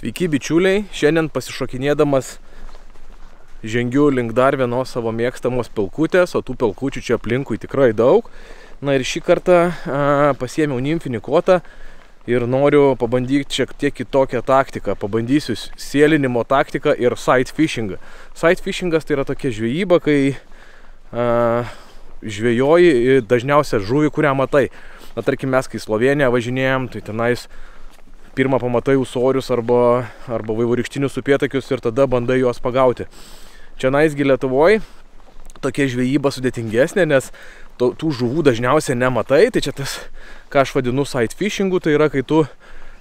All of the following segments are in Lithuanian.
Sveiki bičiuliai, šiandien pasišokinėdamas žengiu link dar vienos savo mėgstamos pelkutės, o tų pelkučių čia aplinkui tikrai daug. Na ir šį kartą pasiėmiau nimfinį kotą ir noriu pabandyti šiek tiek kitokią taktiką. Pabandysiu sėlinimo taktiką ir sight fishingą. Sight fishingas tai yra tokia žvejyba, kai žvejoji dažniausia žuvį, kurią matai. Na tarkim, mes kai Slovėniją važinėjom, tai tenais pirmą pamatai ūsorius arba vaivorykštinius upėtakius ir tada bandai juos pagauti. Čia naisgi Lietuvoj tokia žvejyba sudėtingesnė, nes tų žuvų dažniausiai nematai. Tai čia tas, ką aš vadinu sight fishingu, tai yra, kai tu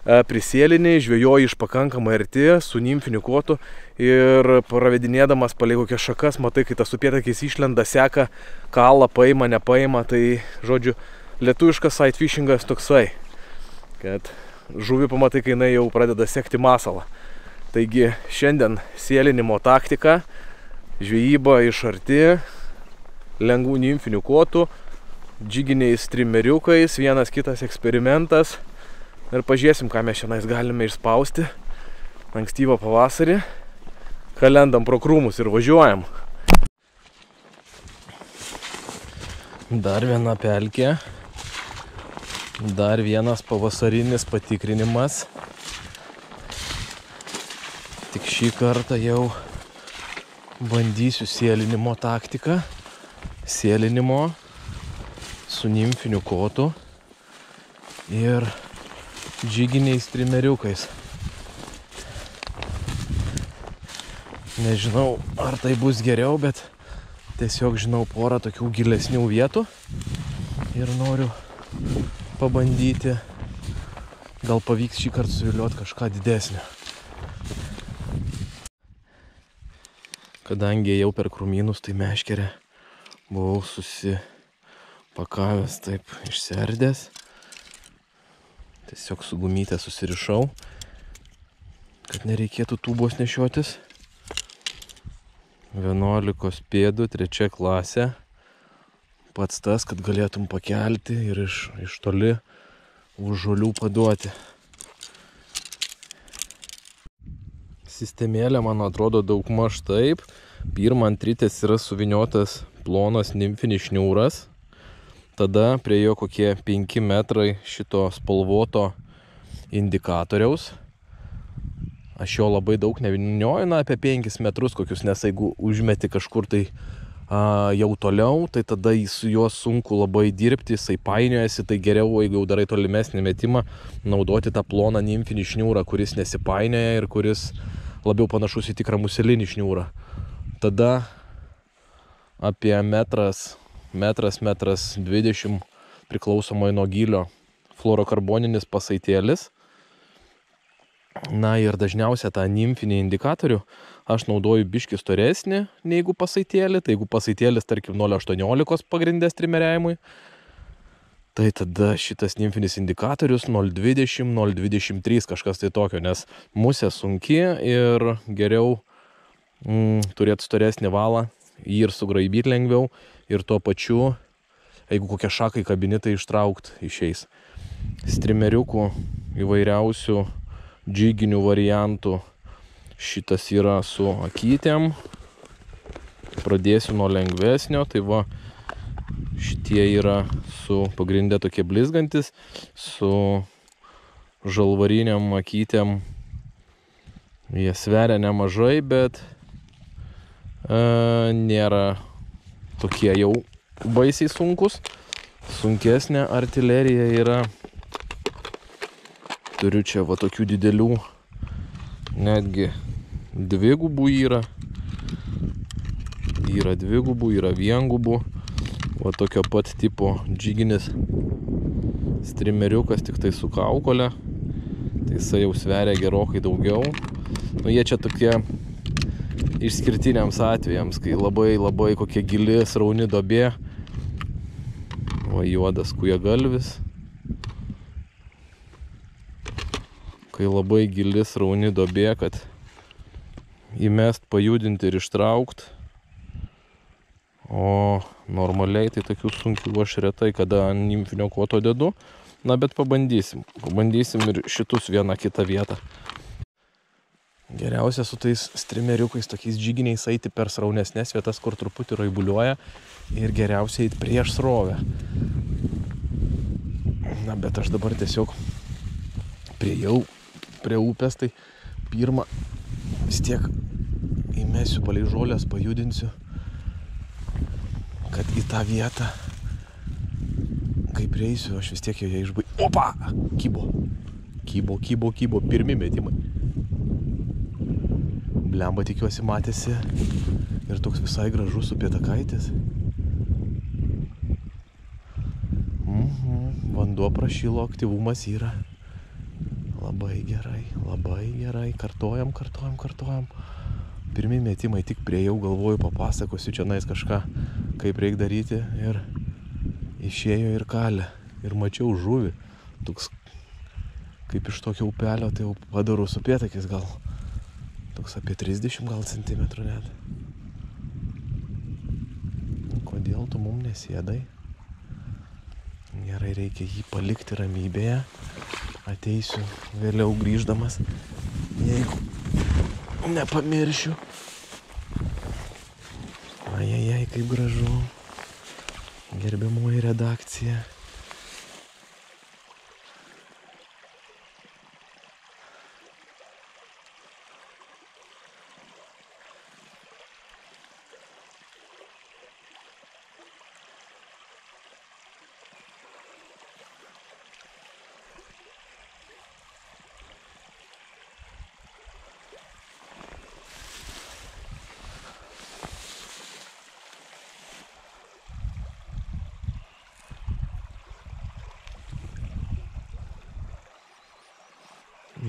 prisėlini, žvejoji iš pakankamai arti su nimfiniu kotu ir pravedinėdamas palei kokias šakas, matai, kai tas upėtakis išlenda, seka, kala, paima, nepaima. Tai, žodžiu, lietuviškas sight fishingas toksai, kad žuvį pamatai, kai jinai jau pradeda sekti masalą. Taigi šiandien sėlinimo taktika, žvejyba iš arti, lengvų nimfinių kotų, džiginiais trimeriukais, vienas kitas eksperimentas. Ir pažiūrėsim, ką mes šiandien galime išspausti. Ankstyvą pavasarį. Kalendam pro krūmus ir važiuojam. Dar viena pelkė. Dar vienas pavasarinis patikrinimas. Tik šį kartą jau bandysiu sėlinimo taktiką. Sėlinimo su nimfiniu kotu ir džiginiais trimeriukais. Nežinau, ar tai bus geriau, bet tiesiog žinau porą tokių gilesnių vietų ir noriu pabandyti, gal pavyks šį kartą suvilioti kažką didesnio. Kadangi jau per krūmynus, tai meškerę buvau susipakavęs taip išsiardęs. Tiesiog su gumytė susirišau, kad nereikėtų tūbos nešiotis. 11 pėdų, 3 klasė. Pats tas, kad galėtum pakelti ir iš toli už žolių paduoti. Sistemėlė, man atrodo, daugmaž taip. Pirma, ant ritės yra suviniotas plonas nimfinis šniūras. Tada prie jo kokie 5 metrai šito spalvoto indikatoriaus. Aš jo labai daug nevynioju, apie 5 metrus kokius, nes jeigu užmeti kažkur tai jau toliau, tai tada su juo sunku labai dirbti, jisai painiojasi, tai geriau, jeigu jau darai tolimesnį metimą, naudoti tą ploną nimfinį šniūrą, kuris nesipainioja ir kuris labiau panašus į tikrą muselinį šniūrą. Tada apie metras 20 priklausomai nuo gylio fluorokarboninis pasaitėlis. Na ir dažniausia tą nimfinį indikatorių aš naudoju biškį storesnį negu pasaitėlį. Tai jeigu pasaitėlis, tarkim, 0,18 pagrindės trimeriavimui, tai tada šitas nimfinis indikatorius 0,20, 0,23 kažkas tai tokio, nes musė sunki ir geriau turėti storesnį valą, jį ir sugraibyti lengviau ir tuo pačiu, jeigu kokią šaką į kabinetą ištraukt išeis. Strimeriukų įvairiausių džiginių variantų. Šitas yra su akytėm. Pradėsiu nuo lengvesnio. Tai va, šitie yra su pagrindė tokie blizgantis, su žalvariniam akytėm. Jie sveria nemažai, bet nėra tokie jau baisiai sunkus. Sunkesnė artilerija yra. Turiu čia va tokių didelių, netgi dvigubų yra. Yra dvigubų, yra viengubų. Va tokio pat tipo džiginis strimeriukas, tik tai su kaukole. Tai jisai jau sveria gerokai daugiau. Nu, jie čia tokie išskirtiniams atvejams, kai labai kokia gili srauni duobė. Va juodas kūjagalvis. Kai labai gili srauni duobė, kad įmest, pajudinti ir ištraukt. O normaliai tai tokių sunkių aš retai kada ant nimfinio koto dedu. Na, bet pabandysim. Pabandysim ir šitus vieną kitą vietą. Geriausia su tais strimeriukais, tokiais džiginiais eiti per sraunesnės vietas, kur truputį raibuliuoja ir geriausia eiti prieš srovę. Na, bet aš dabar tiesiog priejau prie upės, tai pirmą vis tiek įmesiu palei žolės, pajudinsiu, kad į tą vietą, kai prieisiu, aš vis tiek joje išbaigsiu. Opa! Kybo, pirmi metimai. Blemba, tikiuosi, matėsi ir toks visai gražus upėtakaitis. Vanduo prašilo, aktyvumas yra. Labai gerai. Kartojam. Pirmi metimai, tik priejau, galvoju, papasakosiu čia nais kažką, kaip reik daryti, ir išėjo ir kalė. Ir mačiau žuvį. Toks kaip iš tokio upelio, tai jau padarus upėtakis gal. Toks apie 30 gal centimetrų net. Kodėl tu mum nesėdai? Gerai, reikia jį palikti ramybėje. Ateisiu vėliau grįždamas, jeigu nepamiršiu. Ajajai, kaip gražu. Gerbiamoji redakcija.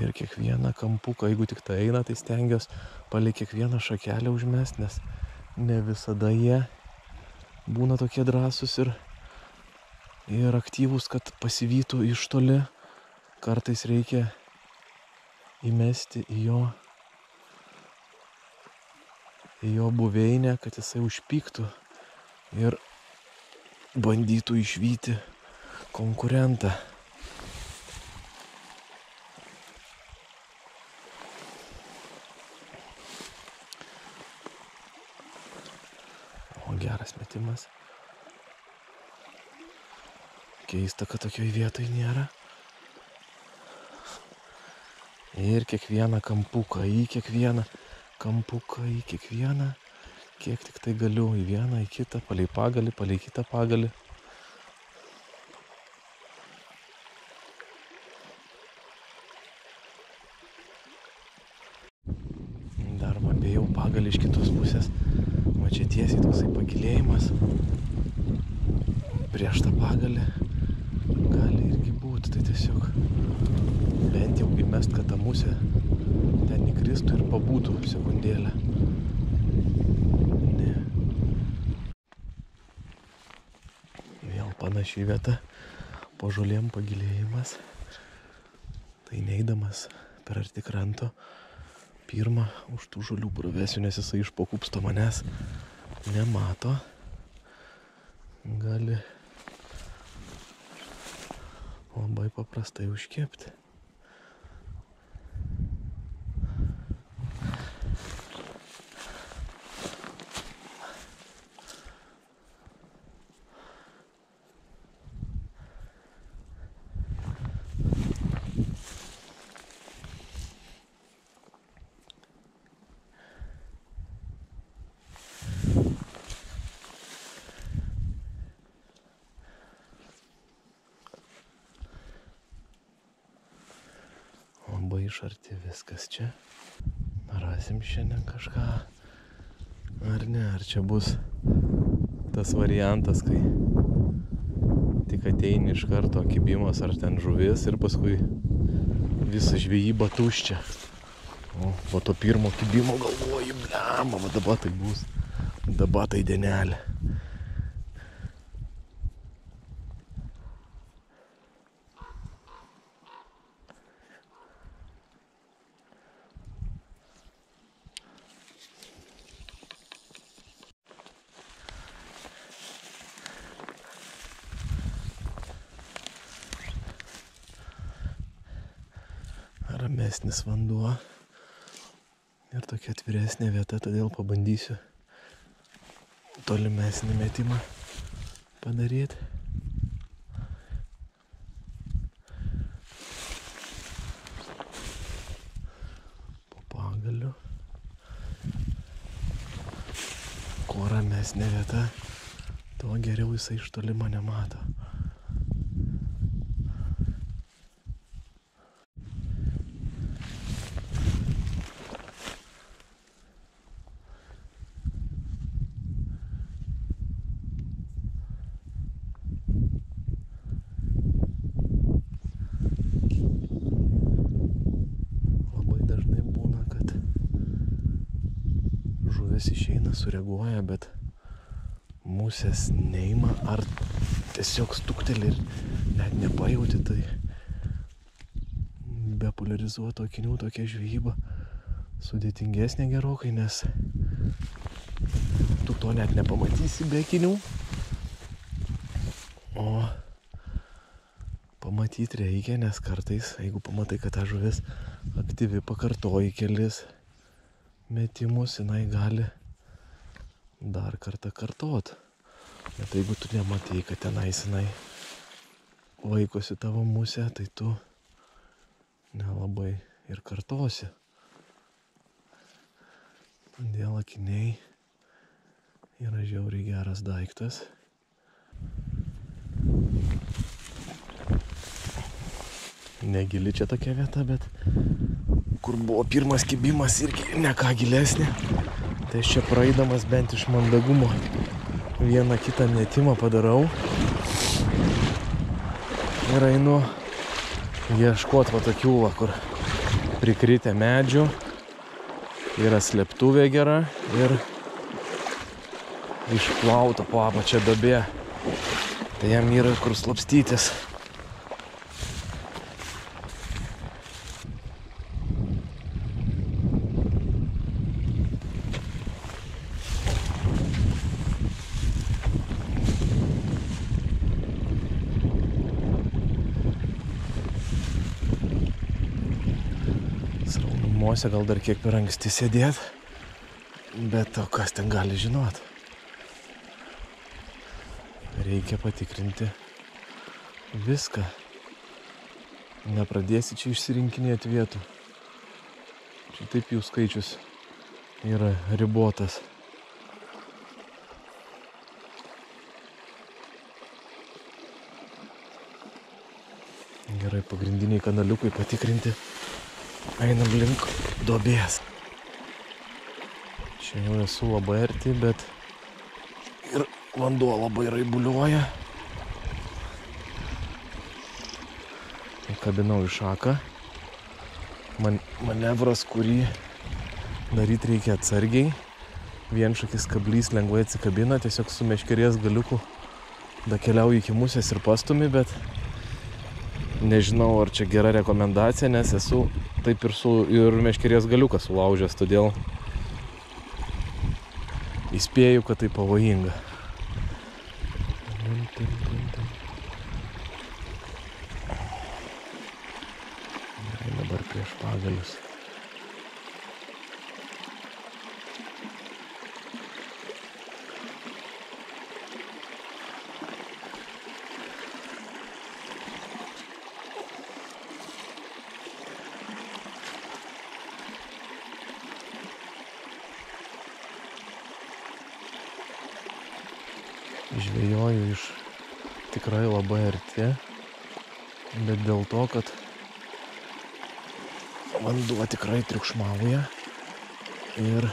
Ir kiekvieną kampuką, jeigu tik tai eina, tai stengiuosi palei kiekvieną šakelę užmest, nes ne visada jie būna tokie drąsūs ir aktyvūs, kad pasivytų iš toli. Kartais reikia įmesti į jo buveinę, kad jisai užpyktų ir bandytų išvyti konkurentą. Geras metimas. Keista, kad tokioj vietoj nėra. Ir kiekvieną kampuką, į kiekvieną kampuką, į kiekvieną, kiek tik tai galiu, į vieną, į kitą, palei pagalį, palei kitą pagalį. Dar mabėjau pagalį iš kitos pusės. Čia tiesiai toksai pagilėjimas prieš tą pagalį gali irgi būti, tai tiesiog bent jau įmest, kad ta musė ten įkristų ir pabūtų sekundėlę. Ne. Vėl panaši vieta, po žolėm pagilėjimas, tai neidamas per arti kranto, pirmą už tų žolių pravesiu, nes jisai iš po kupsto manęs nemato. Gali labai paprastai užkepti. Labai iš arti viskas čia. Rasim šiandien kažką. Ar ne, ar čia bus tas variantas, kai tik ateini iš karto kibimas ar ten žuvis ir paskui visa žvejyba tuščia. O po to pirmo kibimo galvoju, blema, va dabar tai bus. Dabar tai dienelė. Ramesnis vanduo. Ir tokia atviresnė vieta, todėl pabandysiu tolimesnį metimą padaryti. Po pagaliu. Kuo ramesnė vieta, tuo geriau jisai iš toli mane mato. Išeina, sureaguoja, bet musės neima ar tiesiog stukteli ir net nepajauti. Tai be poliarizuoto akinių tokia žvejyba sudėtingesnė gerokai, nes tu to net nepamatysi be akinių. O pamatyti reikia, nes kartais, jeigu pamatai, kad ta žuvis aktyvi, pakartoji kelis metimus, jinai gali dar kartą kartot. Bet jeigu tu nematai, kad tenais jinai vaikosi tavo musę, tai tu nelabai ir kartosi. Todėl akiniai yra žiauriai geras daiktas. Negili čia tokia vieta, bet kur buvo pirmas kibimas irgi ne ką gilesnė. Tai aš čia praeidamas bent iš mandagumo vieną kitą metimą padarau. Ir einu ieškot va tokių, kur prikritę medžių. Yra slėptuvė gera ir išplauta po apačia duobė. Tai jam yra kur slapstytis. Sraunumose gal dar kiek per anksti sėdėt, bet o kas ten gali žinot? Reikia patikrinti viską. Nepradėsi čia išsirinkinėti vietų. Čia taip jų skaičius yra ribotas. Gerai, pagrindiniai kanaliukai patikrinti. Einam link duobės. Čia jau esu labai arti, bet ir vanduo labai raibuliuoja. Kabinau į šaką. Manevras, kurį daryti reikia atsargiai. Vienšakis kablys lengvai atsikabina, tiesiog su meškerės galiuku dakeliauji iki musės ir pastumi, bet nežinau, ar čia gera rekomendacija, nes esu taip ir meškerės galiuką sulaužęs, todėl įspėju, kad tai pavojinga. Gerai, dabar prieš pagalius. Žvejoju iš tikrai labai arti, bet dėl to, kad vanduo tikrai triukšmauja ir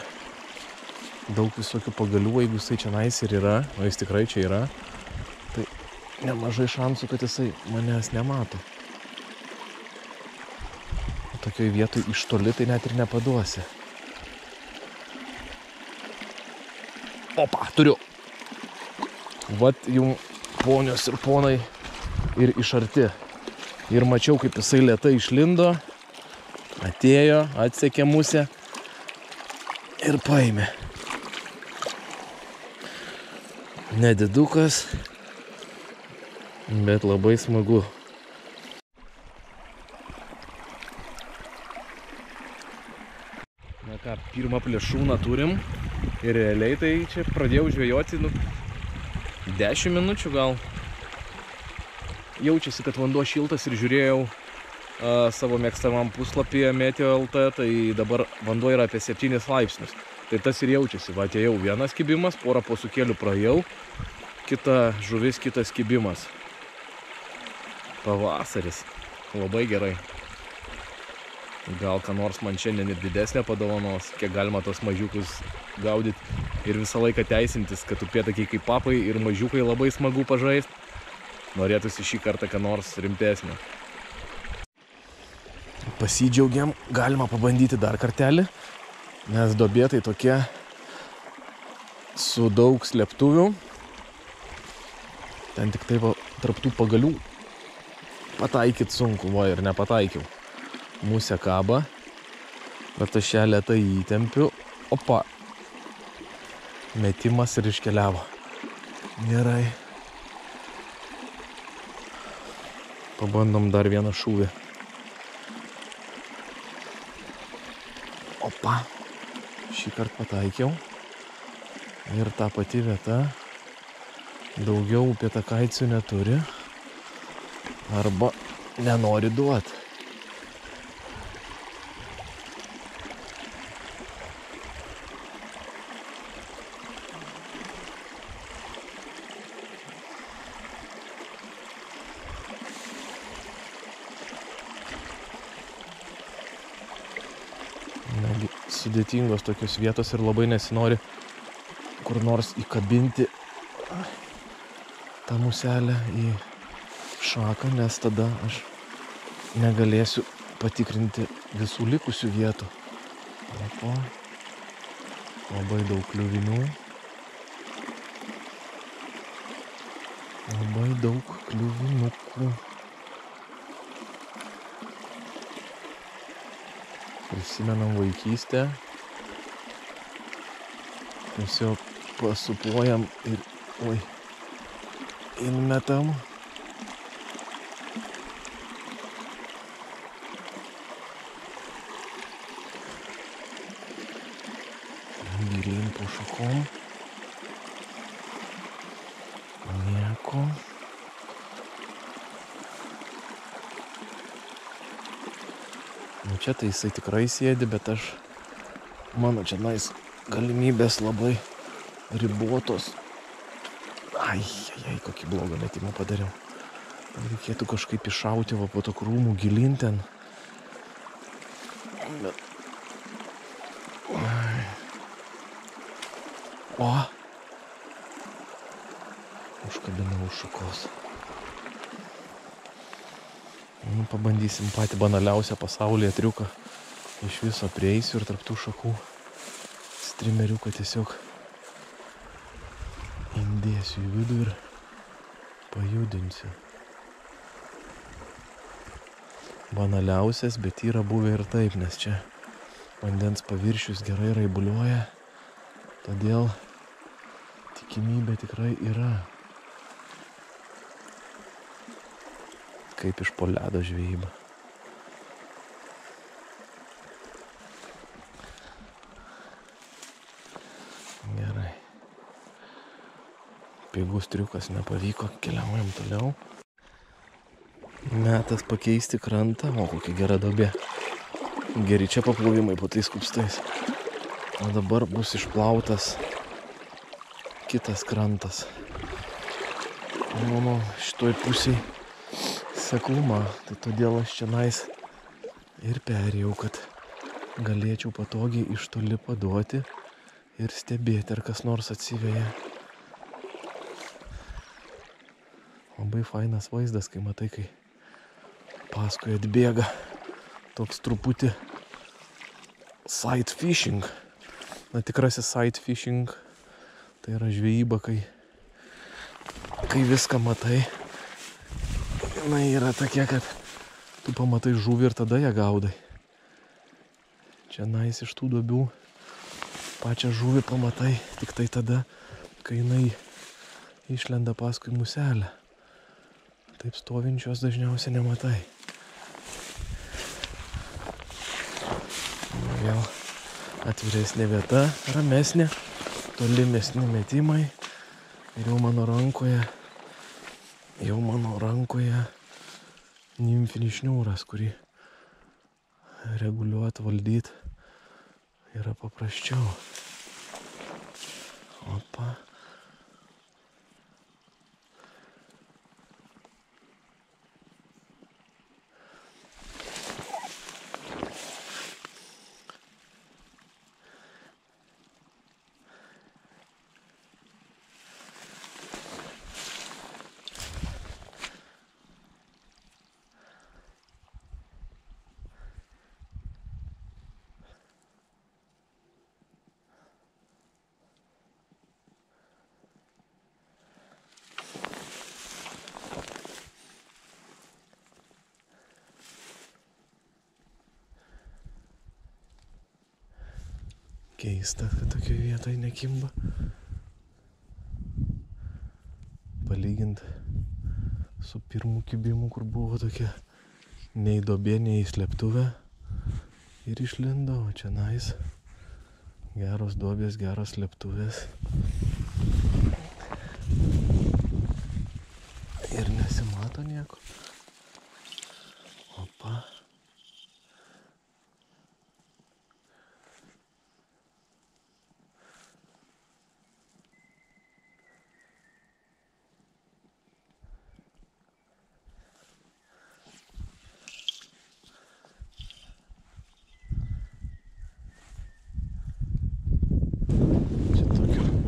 daug visokių pagalių, jeigu jisai čia nais ir yra, o jis tikrai čia yra, tai nemažai šansų, kad jisai manęs nemato. O tokioj vietoj iš toli tai net ir nepaduosi. Opa, turiu! Vat jums, ponios ir ponai, ir iš arti. Ir mačiau, kaip jisai lėtai išlindo, atėjo, atsekė musę ir paėmė. Nedidukas, bet labai smagu. Na ką, pirmą plėšrūną turim ir realiai tai čia pradėjau žvejoti 10 minučių gal. Jaučiasi, kad vanduo šiltas ir žiūrėjau savo mėgstamam puslapyje Meteo.lt, tai dabar vanduo yra apie 7 laipsnius. Tai tas ir jaučiasi. Va, atėjau vienas kibimas, porą posūkėlių praėjau, kita žuvis, kitas kibimas. Pavasaris. Labai gerai. Gal ką nors man šiandien ir didesnė padovanos, kiek galima tos mažiukus gaudyti ir visą laiką teisintis, kad upėtakiai kaip papai ir mažiukai labai smagu pažaist. Norėtųsi šį kartą ką nors rimtesnio. Pasidžiaugiam, galima pabandyti dar kartelį, nes duobė tai tokia su daug slėptuvių. Ten tik tai tarp tų pagalių pataikyt sunku, va ir nepataikiau. Musė kaba, bet aš ją lėtai įtempiu. Opa. Metimas ir iškeliavo. Gerai. Pabandom dar vieną šūvį. Opa. Šį kartą pataikiau. Ir ta pati vieta. Daugiau upėtakaičių neturi. Arba nenori duoti. Sudėtingos tokios vietos ir labai nesinori kur nors įkabinti tą muselę į šaką, nes tada aš negalėsiu patikrinti visų likusių vietų. Opa. Labai daug kliuvinių. Labai daug kliuvinukų. Prisimenam vaikystę. Tiesiog pasupuojam ir įmetam. Gilyn po šakom. Nieko. Čia tai jisai tikrai sėdi, bet mano čia galimybės labai ribotos. Ai, kokį blogą metimą padariau. Reikėtų kažkaip iššauti va po to krūmų gilyn ten. Bet... O! Užkabinau už šakos. Pabandysim patį banaliausią pasaulyje triuką. Iš viso prieisiu ir tarp tų šakų strimeriuką tiesiog įdėsiu į vidų ir pajudinsiu. Banaliausias, bet yra buvę ir taip, nes čia vandens paviršius gerai raibuliuoja, todėl tikimybė tikrai yra. Kaip iš po ledo žvejyba. Gerai. Pigus triukas nepavyko, keliaujam toliau. Metas pakeisti krantą, o kokia gera duobė. Geri čia paplovimai po tais kupstais. O dabar bus išplautas kitas krantas. Mano šitoj pusėj seklumą, tai todėl aš čia ir perėjau, kad galėčiau patogiai iš toli paduoti ir stebėti, ar kas nors atsiveja. Labai fainas vaizdas, kai matai, kai paskui atbėga toks truputį sight fishing. Na, tikrasis sight fishing tai yra žvejyba, kai viską matai. Na, yra tokia, kad tu pamatai žuvį ir tada ją gaudai. Čia iš tų duobių pačią žuvį pamatai tik tai tada, kai jinai išlenda paskui muselę. Taip stovinčios dažniausiai nematai. Vėl atviresnė vieta, ramesnė, tolimesni metimai. Ir jau mano rankoje nimfinis šniūras, kurį reguliuoti, valdyti yra paprasčiau. Opa. Keista, kad tokioje vietoje nekimba. Palygint su pirmu kibimu, kur buvo tokia nei duobė, nei slėptuvė. Ir išlindo, o čia nais. Geros duobės, geros slėptuvės. Ir nesimato nieko. Opa.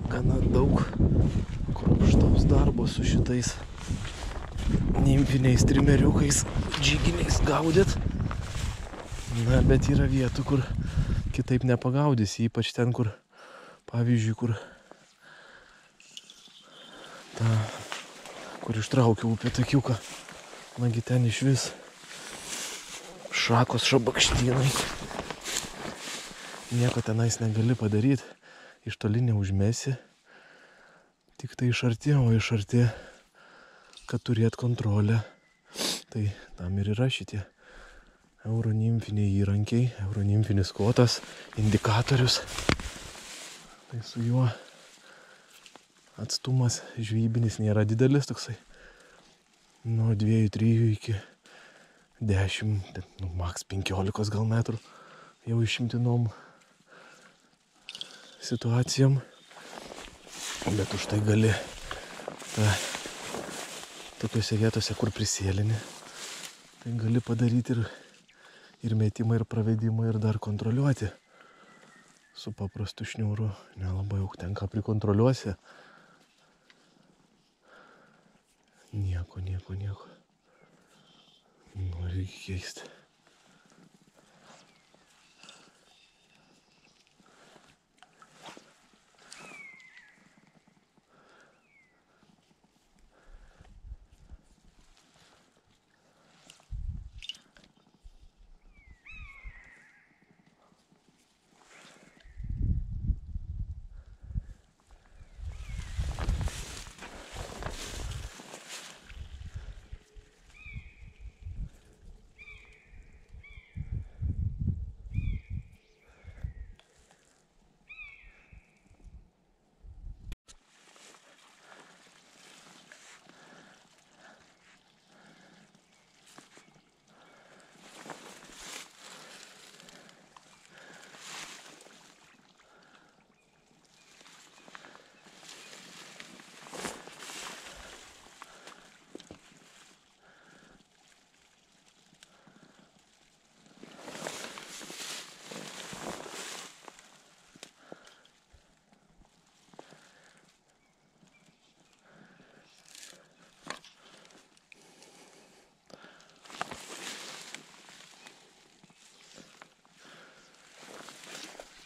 Gana daug kruopštaus darbo su šitais nimfiniais trimeriukais, džiginiais gaudyt. Na, bet yra vietų, kur kitaip nepagaudysi, ypač ten, kur, pavyzdžiui, kur ištraukiau upėtakiuką. Nagi ten iš vis šakos, šabakštynai. Nieko tenais negali padaryti, iš toli neužmesi. Tik tai iš arti, o iš arti, kad turėt kontrolę. Tai tam ir yra šitie euronimfiniai įrankiai, euronimfinis kotas, indikatorius. Tai su juo atstumas žvejybinis nėra didelis, toksai nuo 2-3 iki 10, maks 15 gal metrų, jau išimtinom situacijom. Bet už tai gali tokiose vietose, kur prisėlini, tai gali padaryti ir metimą, ir pravedimą, ir dar kontroliuoti. Su paprastu šniūru nelabai jau tenka prikontroliuosi. Nieko. Reikia keisti.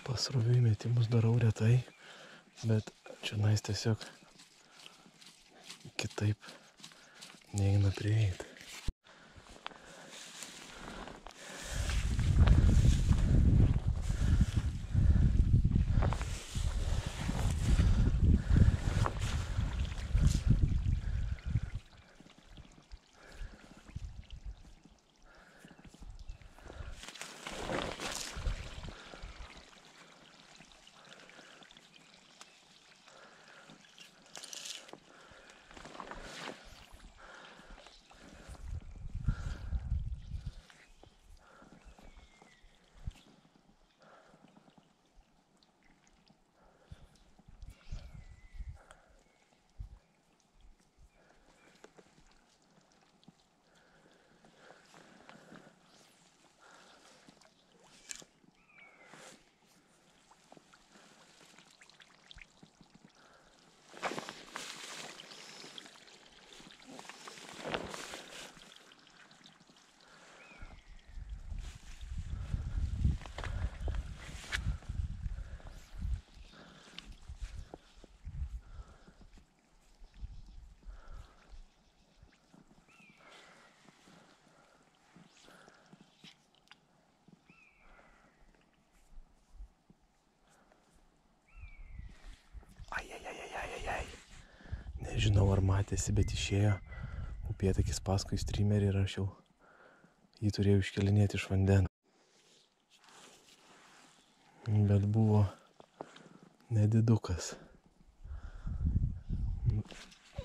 Pasroviui metimus darau retai, bet čionais tiesiog kitaip neina prieiti. Nežinau ar matėsi, bet išėjo upėtakis paskui streamerį ir aš jau jį turėjau iškelinėti iš vandens. Bet buvo nedidukas.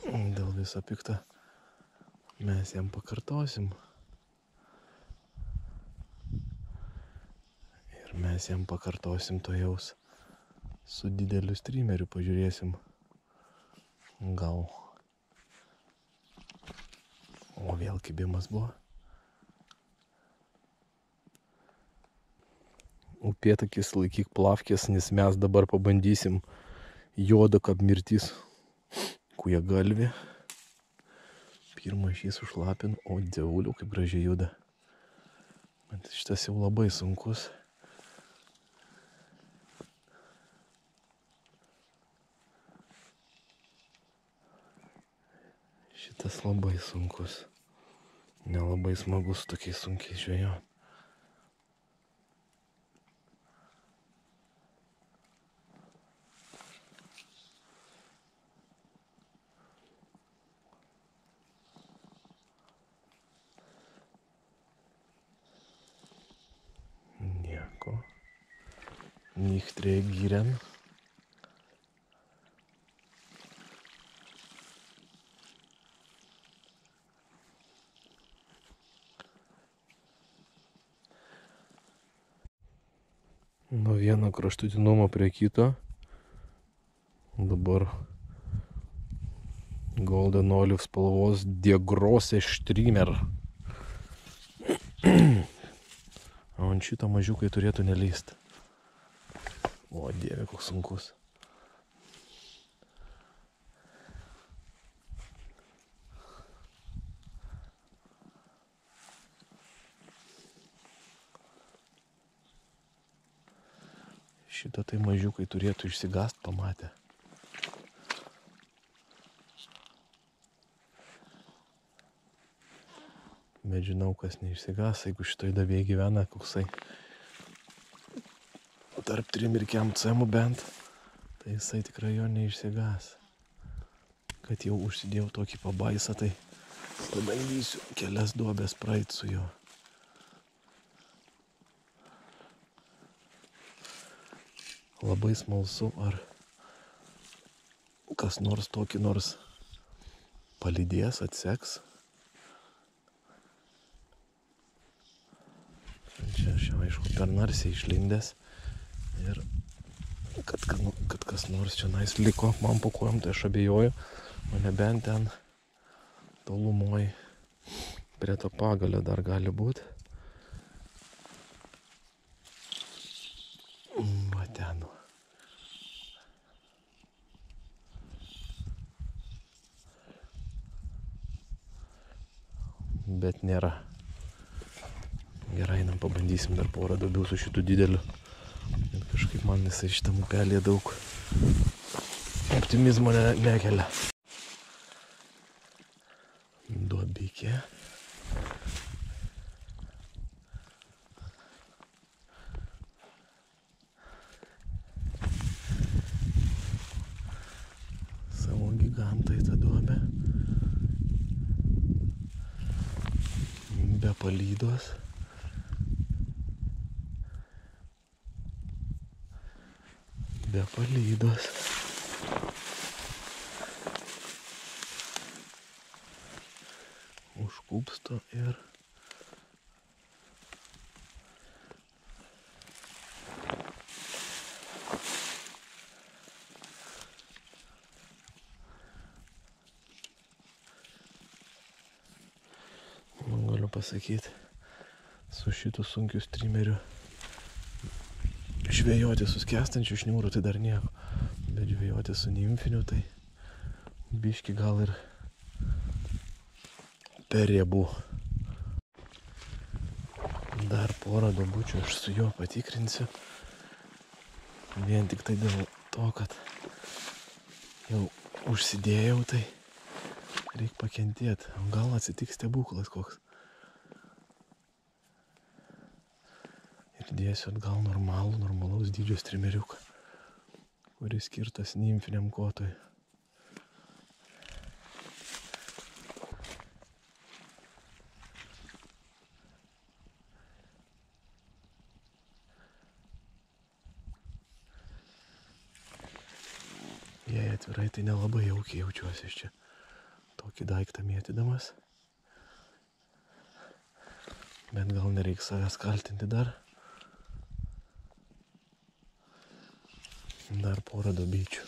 Dėl viso pikto mes jam pakartosim. Ir mes jam pakartosim to jaus su dideliu streameriu, pažiūrėsim. Gal. O vėl kibimas buvo. Upėtakis laikyk plavkės, nes mes dabar pabandysim jodą kaip mirtis kujagalvį. Pirmą šį sušlapin, o dievuliu kaip gražiai juda. Bet šitas jau labai sunkus. Šitas labai sunkus. Nelabai smagus tokiais sunkiais žvejot. Nieko. Nicht reagieren. Nuo vieno kraštutinumo prie kito. Dabar golden olive spalvos Degrose streamer. O ant šito mažiukai turėtų nelyst. O dieve, koks sunkus. Šitą tai mažiukai turėtų išsigast pamatę. Bet žinau, kas neišsigas, jeigu šitoj davėjai gyvena koksai tarp 3 ir 4 cemų bent, tai jisai tikrai jo neišsigas. Kad jau užsidėjau tokį pabaisą, tai pabandysiu kelias duobės praeit su juo. Labai smalsu, ar kas nors tokį nors palydės, atseks. Čia aš jau aišku per narsiai išlindęs ir kad kas nors čia nais liko man po kojom, tai aš abejoju, o nebent ten tolumoj prie to pagalio dar gali būti. Va ten. Bet nėra. Gerai, einam pabandysim dar porą duobių su šitų dideliu. Bet kažkaip man visai šitam upelėje daug optimizmo nekelia. Duobikė. Savo gigantai tą duobę. Be palydos. Be palydos. Užkūpsto ir galiu pasakyti, su šitu sunkiu streameriu žvejoti su skęstančiu šniūru tai dar nieko, bet žvejoti su nimfiniu tai biški gal ir per riebu. Dar porą duobučių aš su juo patikrinsiu, vien tik tai dėl to, kad jau užsidėjau, tai reik pakentėti, gal atsitiks stebuklas koks. Ir dėsiu atgal normalaus dydžio streameriuką, kuris skirtas nimfiniam kotui. Jei atvirai, tai nelabai jaukiai jaučiuosi aš čia tokį daiktą mėtydamas. Bet gal nereiks savęs kaltinti dar. Dar porą duobyčių.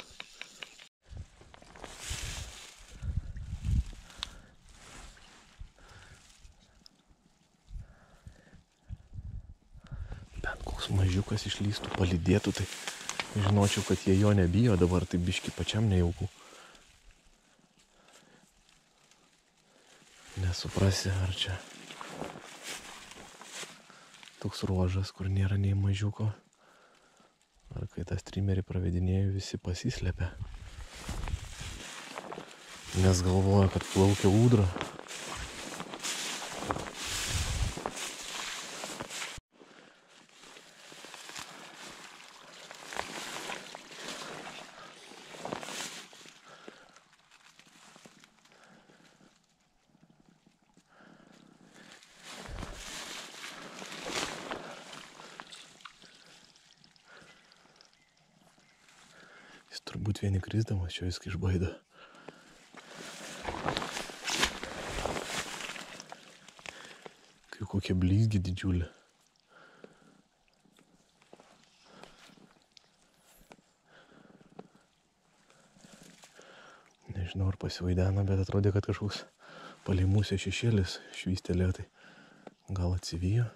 Bent koks mažiukas išlystų, palydėtų, tai žinočiau, kad jie jo nebijo, dabar tai biški pačiam nejauku. Nesuprasi, ar čia toks ruožas, kur nėra nei mažiuko, ar kai tą streamerį pravedinėjau, visi pasislepia. Nes galvoja, kad plaukia ūdra. Jis turbūt vieni krisdamas čia viską išbaido. Kai kokia blizgi didžiulė. Nežinau, ar pasivaidena, bet atrodė, kad kažkoks palei musę šešėlis švystelėjo, tai gal atsivijo.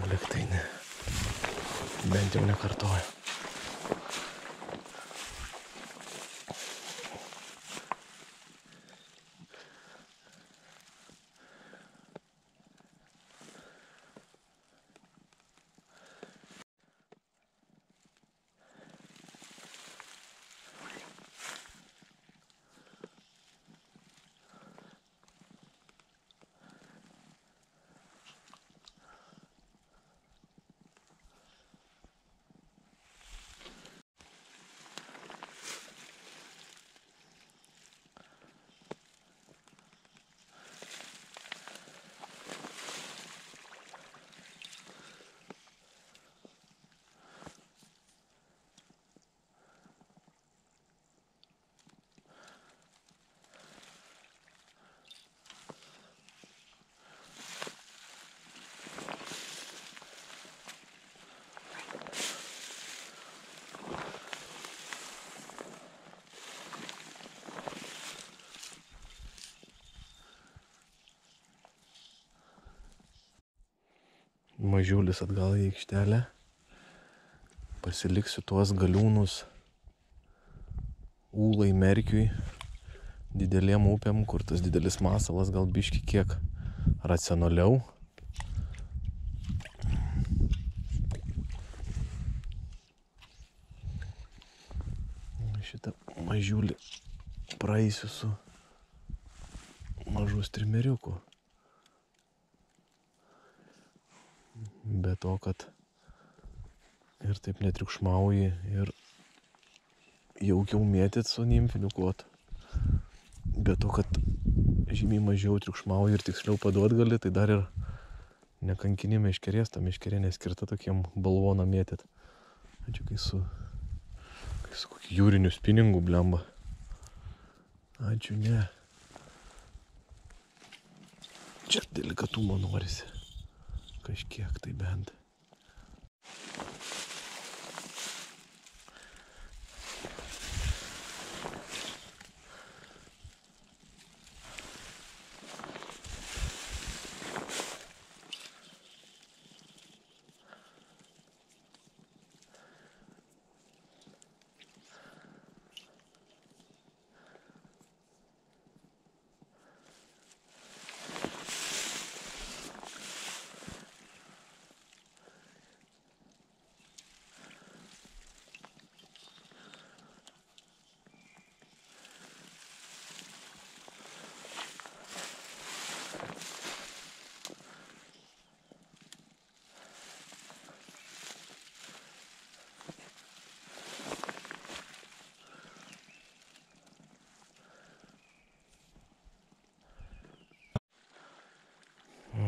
Liktai ne. Bent jau nekartoju. Mažiulis atgal į aikštelę. Pasiliksiu tuos galiūnus Ūlai Merkiui, dideliem upėm, kur tas didelis masalas gal biški kiek racionaliau. Šitą mažiulį praeisiu su mažu streameriuku. Be to, kad ir taip netriukšmauji ir jaukiau mėtyt su nimfiniukuotu. Be to, kad žymiai mažiau triukšmauji ir tiksliau paduot gali, tai dar ir nekankini meškerės, ta meškerė neskirta tokiem balvoną mėtyt. Ačiū, kai su kokiu jūriniu spinningu blemba. Ačiū, ne. Čia delikatumo norisi. Kažkiek tai bent.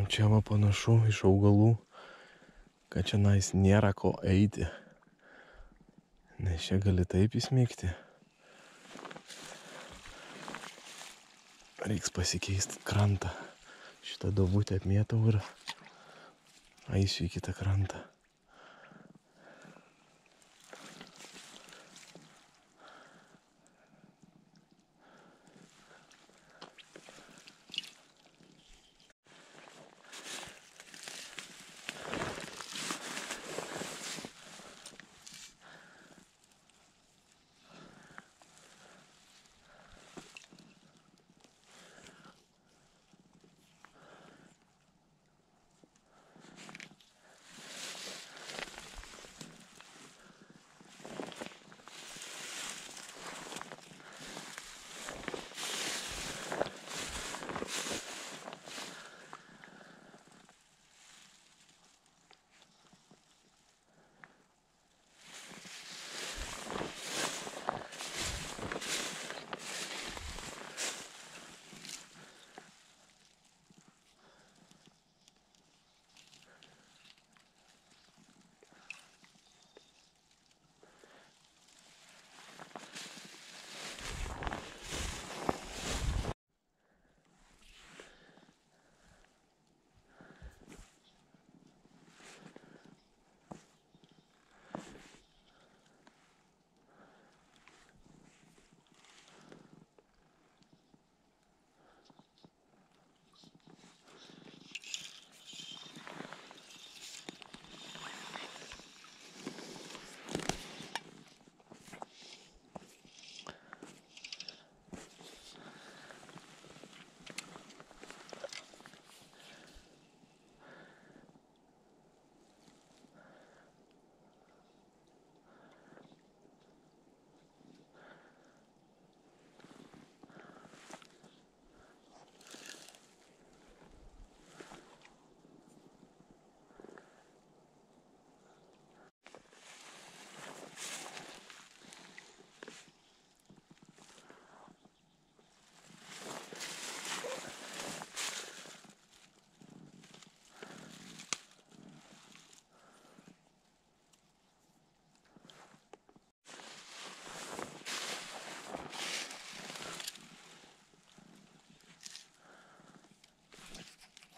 čia va panašu iš augalų, kad čia nais nėra ko eiti. Nes čia gali taip įsmigti. Reiks pasikeisti krantą. Šitą duobutę apmėtau ir eisiu į kitą krantą.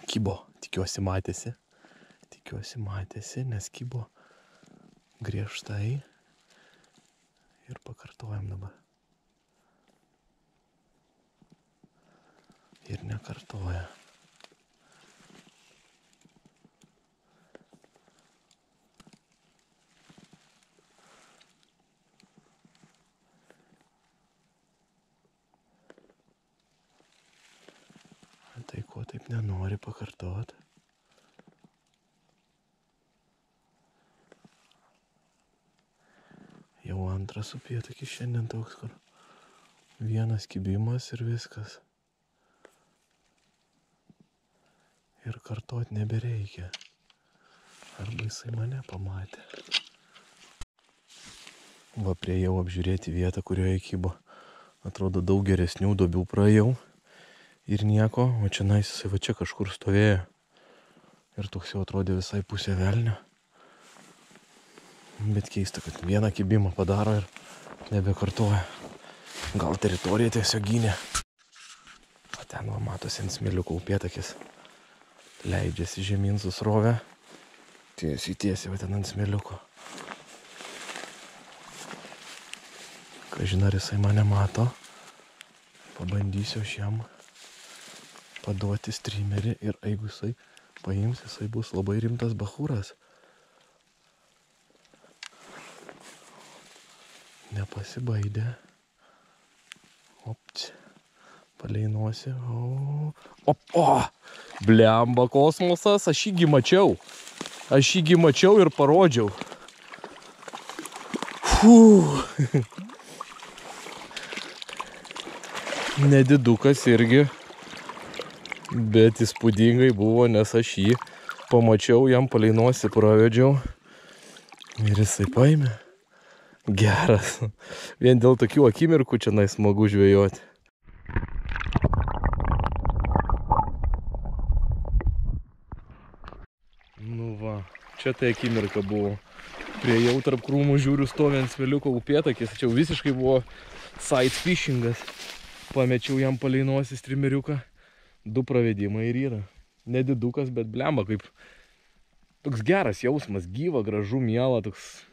Kybo, tikiuosi matėsi, nes kybo griežtai ir pakartojam dabar. Ir nekartoja. Tai ko taip nenori pakartot? Jau antras upėtakis šiandien toks, kur vienas kibimas ir viskas. Ir kartot nebereikia. Arba jisai mane pamatė. Va, priejau apžiūrėti vietą, kurioje kybo. Atrodo, daug geresnių duobių praėjau. Ir nieko, o čia jisai va čia kažkur stovėjo. Ir toks jau atrodė visai pusė velnio. Bet keista, kad vieną kibimą padaro ir nebekartoja. Gal teritorija tiesiog gynė. O ten va matosi ant smėliuko upėtakis. Leidžiasi žemyn susrovę. Tiesiai va ten ant smėliuko. Kažin ar jisai mane mato. Pabandysiu aš jam paduoti streamerį ir jeigu jisai paims, jisai bus labai rimtas bachūras. Nepasibaidė. Opci. Paleinuosi. O! Blemba kosmosas. Aš jį mačiau ir parodžiau. Nedidukas irgi. Bet įspūdingai buvo, nes aš jį pamačiau, jam paleinuosi pravedžiau. Ir jisai paėmė. Geras. Vien dėl tokių akimirkų čia smagu žvejoti. čia tai akimirka buvo. Priejau tarp krūmų, žiūriu stovi ant smėliuko upėtakis, čia visiškai buvo side fishingas. Pamečiau jam palei nosį strimeriuką. 2 pravedimai ir yra. Nedidukas, bet blemba, kaip toks geras jausmas, gyva, gražu, miela, toks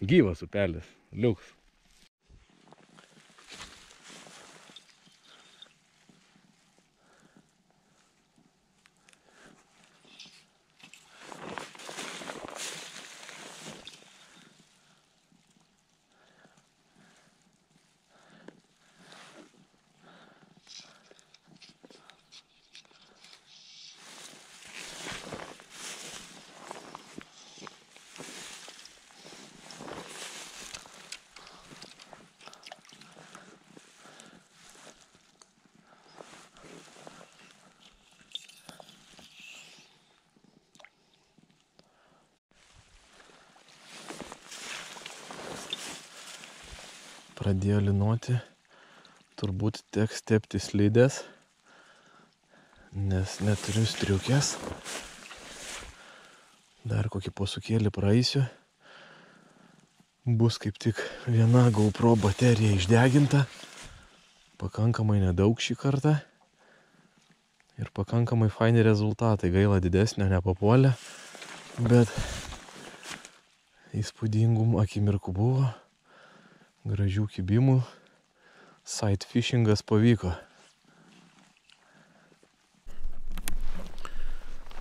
gyvas upelis, liuks. Pradėjo lynoti, turbūt teks tepti slides, nes neturiu striukės. Dar kokį posūkėlį praeisiu. Bus kaip tik viena GoPro baterija išdeginta. Pakankamai nedaug šį kartą. Ir pakankamai faini rezultatai. Gaila didesnio nepapuolė, bet įspūdingų akimirkų buvo. Gražių kibimų, side fishingas pavyko.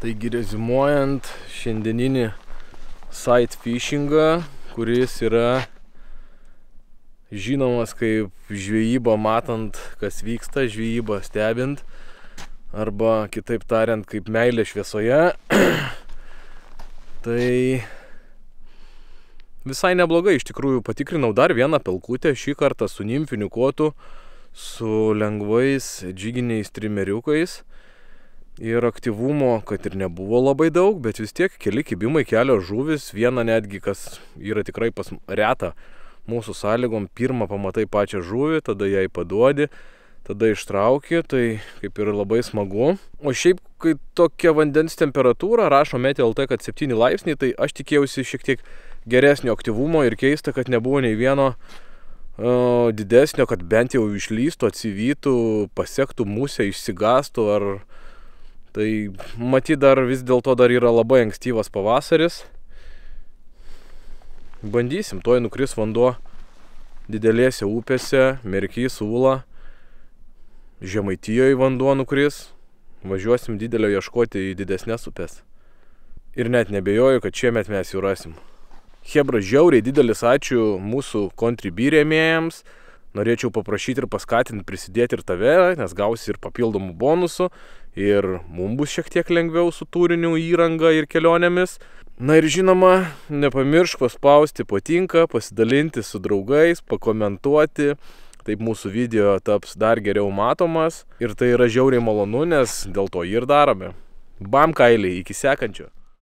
Taigi rezimuojant šiandieninį side fishingą, kuris yra žinomas kaip žvejyba matant, kas vyksta, žvejyba stebint, arba kitaip tariant, kaip meilė šviesoje, tai visai neblogai, iš tikrųjų patikrinau dar vieną pelkutę, šį kartą su nimfiniu kotu, su lengvais džiginiais trimeriukais. Ir aktyvumo, kad ir nebuvo labai daug, bet vis tiek keli kibimai, kelios žuvis, viena netgi, kas yra tikrai reta mūsų sąlygom, pirmą pamatai pačią žuvį, tada jai paduodi, tada ištrauki, tai kaip ir labai smagu. O šiaip, kai tokia vandens temperatūra, rašo Meteo.lt, kad 7 laipsniai, tai aš tikėjausi šiek tiek geresnio aktyvumo ir keista, kad nebuvo nei vieno didesnio, kad bent jau išlystų, atsivytų, pasiektų musę, išsigastų, ar tai matyt dar vis dėlto dar yra labai ankstyvas pavasaris. Bandysim, tuoj nukris vanduo didelėse upėse, Merkys, Ūla, Žemaitijoje vanduo nukris, važiuosim didelio ieškoti į didesnės upės. Ir net nebejoju, kad šiemet mes jų rasim. Hebra, žiauriai didelis ačiū mūsų Contribui rėmėjams. Norėčiau paprašyti ir paskatinti prisidėti ir tave, nes gausi ir papildomų bonusų. Ir mums bus šiek tiek lengviau su turiniu, įranga ir kelionėmis. Na ir žinoma, nepamiršk paspausti patinka, pasidalinti su draugais, pakomentuoti. Taip mūsų video taps dar geriau matomas. Ir tai yra žiauriai malonu, nes dėl to jį ir darome. Bam kailiai, iki sekančio.